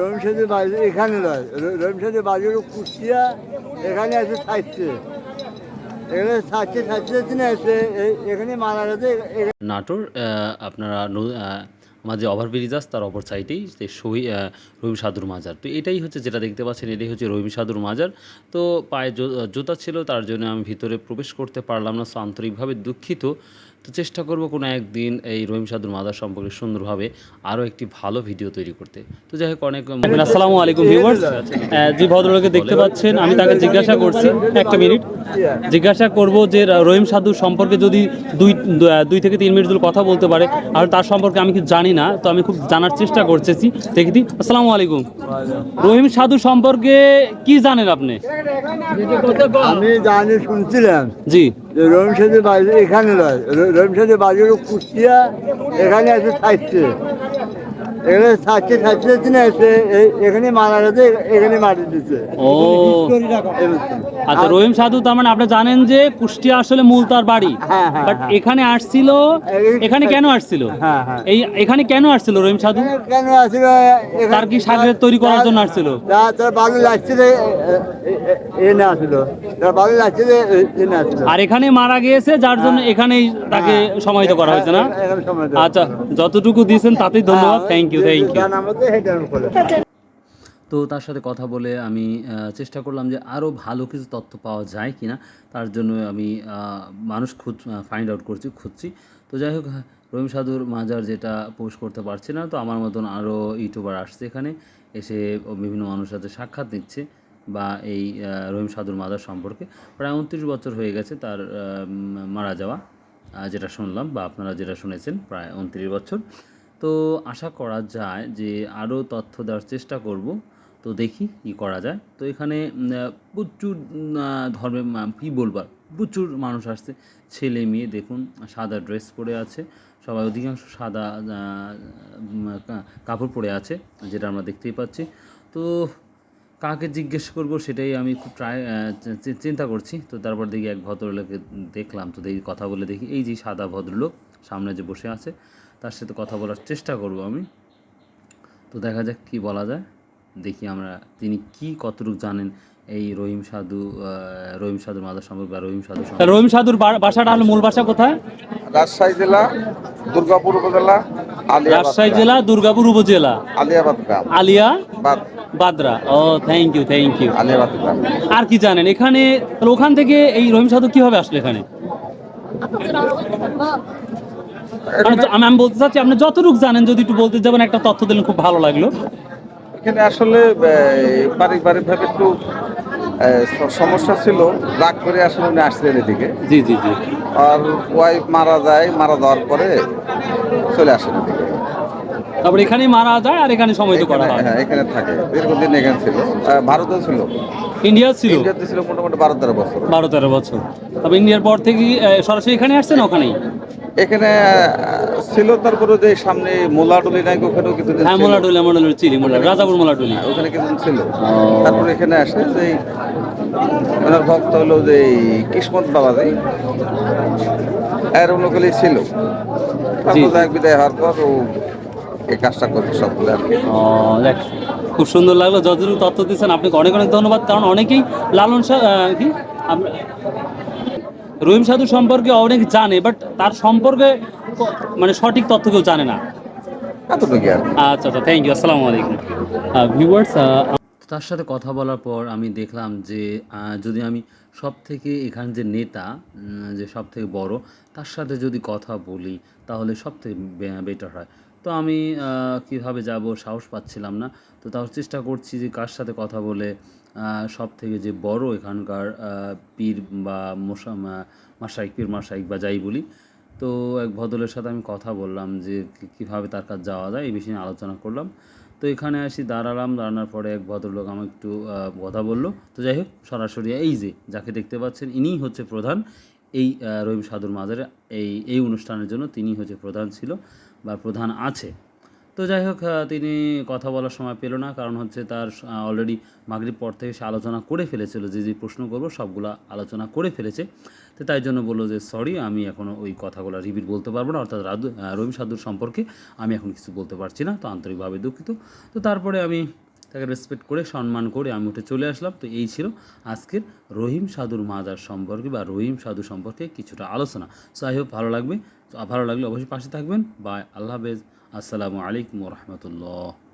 রহিমসাদের বাড়ি এখানে নয়, রহিমসাদের বাড়ি হলো কুষ্টিয়া, এখানে আছে থাকছে, এখানে থাকছে থাকতে না এসে এখানে মারা গেছে। নাটোর আপনারা আমার যে ওভারব্রিজ আছে তার অপর সাইডেই যে রহিম সাধুর মাজার। তো এটাই হচ্ছে যেটা দেখতে পাচ্ছেন, এটাই হচ্ছে রহিম সাধুর মাজার। তো পায়ে জুতা ছিল, তার জন্য আমি ভিতরে প্রবেশ করতে পারলাম না, সো আন্তরিকভাবে দুঃখিত। তো চেষ্টা করব কোনো একদিন এই রহিম সাধুর মাজার সম্পর্কে সুন্দরভাবে আরও একটি ভালো ভিডিও তৈরি করতে। তো যাই হোক, অনেক আসসালামু আলাইকুম ভিউয়ার্স। যে ভদ্রলোকে দেখতে পাচ্ছেন, আমি তাকে জিজ্ঞাসা করছি, একটা মিনিট জিজ্ঞাসা করব যে রহিম সাধু সম্পর্কে যদি দুই থেকে 3 মিনিট যদি কথা বলতে পারে, আর তার সম্পর্কে আমি কিছু জানি না, তো আমি খুব জানার চেষ্টা করতেছি। দেখি দি। আসসালামু আলাইকুম। রহিম সাধু সম্পর্কে কি জানেন আপনি? আমি জানি, শুনছিলাম জি। রহিমসাদের বাড়ি এখানে নয়, রহিমসাদের বাড়ি হলো কুষ্টিয়া, এখানে আছে থাকছে, এখানে থাকছে থাকতে না এসে এখানে মারা গেছে, এখানে মাটি দিচ্ছে। ও আচ্ছা, রহিম সাধু তার মানে আপনি জানেন যে কুষ্টিয়া আসলে মূল তার বাড়ি, বাট এখানে আসছিল, এখানে কেন আসছিল? এই এখানে কেন আসছিল রহিম সাধু? কেন আসছিল? তার কি সাগরের তৈরি করার জন্য আসছিল? তার বালু লাগছে যে এ না আসছিল, তার বালু লাগছে যে এ না আসছিল। আর এখানে মারা গিয়েছে, যার জন্য এখানেই তাকে সমাহিত করা হয়েছে না? আচ্ছা, যতটুকু দিয়েছেন তাতেই ধন্যবাদ। Thank you, thank you. তো তার সাথে কথা বলে আমি চেষ্টা করলাম যে আরও ভালো কিছু তথ্য পাওয়া যায় কি না, তার জন্য আমি মানুষ ফাইন্ড আউট খুঁজছি। তো যাই হোক, রহিম সাধুর মাজার যেটা পোস্ট করতে পারছি না, তো আমার মতন আরও ইউটিউবার আসছে এখানে, এসে বিভিন্ন মানুষের সাথে সাক্ষাৎ নিচ্ছে বা এই রহিম সাধুর মাজার সম্পর্কে। প্রায় 29 বছর হয়ে গেছে তার মারা যাওয়া, যেটা শুনলাম বা আপনারা যেটা শুনেছেন, প্রায় 29 বছর। তো আশা করা যায় যে আরও তথ্য দেওয়ার চেষ্টা করব। তো দেখি কী করা যায়। তো এখানে প্রচুর ধর্মের কী বলবার, প্রচুর মানুষ আসছে, ছেলে মেয়ে দেখুন সাদা ড্রেস পরে আছে, সবাই অধিকাংশ সাদা কাপড় পরে আছে, যেটা আমরা দেখতেই পাচ্ছি। তো কাকে জিজ্ঞেস করব সেটাই আমি খুব চিন্তা করছি। তো তারপর দেখি এক ভদ্রলোককে দেখলাম, তো দেখি কথা বলে দেখি, এই যে সাদা ভদ্রলোক সামনে যে বসে আছে, তার সাথে কথা বলার চেষ্টা করব আমি। তো দেখা যাক কি বলা যায়, দেখি আমরা তিনি কি কতটুকু জানেন এই রহিম সাধুর মাজার সম্পর্কে বা রহিম সাধুর বাসাটা হলো, মূল বাসা কোথায়? রাজশাহী জেলা দুর্গাপুর উপজেলা, রাজশাহী জেলা দুর্গাপুর উপজেলা, আলিয়াবাদ গ্রাম, Badra. Oh thank you, thank you. Aliabad গ্রাম। আর কি জানেন এখানে? ওখান থেকে এই রহিম সাধু কিভাবে আসলে এখানে? আমি বলতে চাচ্ছি, আপনি যতটুকু জানেন যদি একটু বলতে যাবেন, একটা তথ্য দিলেন, খুব ভালো লাগলো। এখানে আসলে পারিবারিকভাবে একটু সমস্যা ছিল, রাগ করে আসলে উনি আসছিলেন এদিকে। জি জি জি। আর ওয়াইফ মারা যাওয়ার পরে চলে আসেন এদিকে। তারপর এখানে মারা যায় আর এখানে সমাহিত করা হয়। হ্যাঁ, এখানে থাকে, দীর্ঘদিন এখানে ছিল। ভারতেও ছিল, ইন্ডিয়াতে ছিল মোটামুটি 12-13 বছর। 12-13 বছর। তবে ইন্ডিয়ার পর থেকে সরাসরি এখানে আসছেন? ওখানেই এখানে ছিল। তারপরে যে সামনে মোলাডুলি নাই, ওখানেও কিছুদিন। হ্যাঁ, মোলাডুলি চিলি, রাজাপুর মোলাডুলি, ওখানে কিছুদিন ছিল। তারপরে এখানে আসে যে ওনার ভক্ত হলো যে কিসমত বাবাজি, এর অনুকূলেই ছিল। তারপর বিদায় হওয়ার পর ও এই কাজটা করছে সবগুলো আর কি। খুব সুন্দর লাগলো যতটুকু তথ্য দিচ্ছেন, আপনাকে অনেক অনেক ধন্যবাদ। কারণ অনেকেই লালন কি রহিম সাধু সম্পর্কে অনেক জানে, বাট তার সম্পর্কে মানে সঠিক তথ্য কেউ জানে না। আচ্ছা আচ্ছা, থ্যাংক ইউ। আসসালামু আলাইকুম ভিউয়ার্স। তার সাথে কথা বলার পর আমি দেখলাম যে যদি আমি সব থেকে এখানে যে নেতা, যে সব থেকে বড়, তার সাথে যদি কথা বলি তাহলে সব থেকে বেটার হয়। তো আমি কীভাবে যাব সাহস পাচ্ছিলাম না। তো তাও চেষ্টা করছি যে কার সাথে কথা বলে সব থেকে যে বড় এখানকার পীর বা পীর মাসাইক বা যাই বলি, তো এক ভদ্রের সাথে আমি কথা বললাম যে কীভাবে তার কাছে যাওয়া যায়, এই বিষয়ে আলোচনা করলাম। তো এখানে আসি দাঁড়ানোর পরে এক ভদ্রলোক আমার একটু কথা বললো। তো যাই হোক, সরাসরি এই যে যাকে দেখতে পাচ্ছেন, ইনিই হচ্ছে প্রধান এই রহিম সাধুর মাজারে। এই অনুষ্ঠানের জন্য তিনি হচ্ছে প্রধান ছিল বা প্রধান আছে। তো যাই হোক, তিনি কথা বলার সময় পেল না, কারণ হচ্ছে তার অলরেডি মাগরিব পর থেকে সে আলোচনা করে ফেলেছিল, যে প্রশ্ন করবো সবগুলা আলোচনা করে ফেলেছে। তো তাই জন্য বললো যে সরি, আমি এখনও ওই কথাগুলো রিপিট বলতে পারবো না, অর্থাৎ রহিম সাধুর সম্পর্কে আমি এখন কিছু বলতে পারছি না, তো আন্তরিকভাবে দুঃখিত। তো তারপরে আমি তাকে রেসপেক্ট করে সম্মান করে আমি উঠে চলে আসলাম। তো এই ছিল আজকের রহিম সাধুর মাজার সম্পর্কে বা রহিম সাধু সম্পর্কে কিছুটা আলোচনা। সো আই হোপ ভালো লাগবে। তো ভালো লাগলে অবশ্যই পাশে থাকবেন। বাই, আল্লাহ হাফেজ, আসসালামু আলাইকুম রহমতুল্লাহ।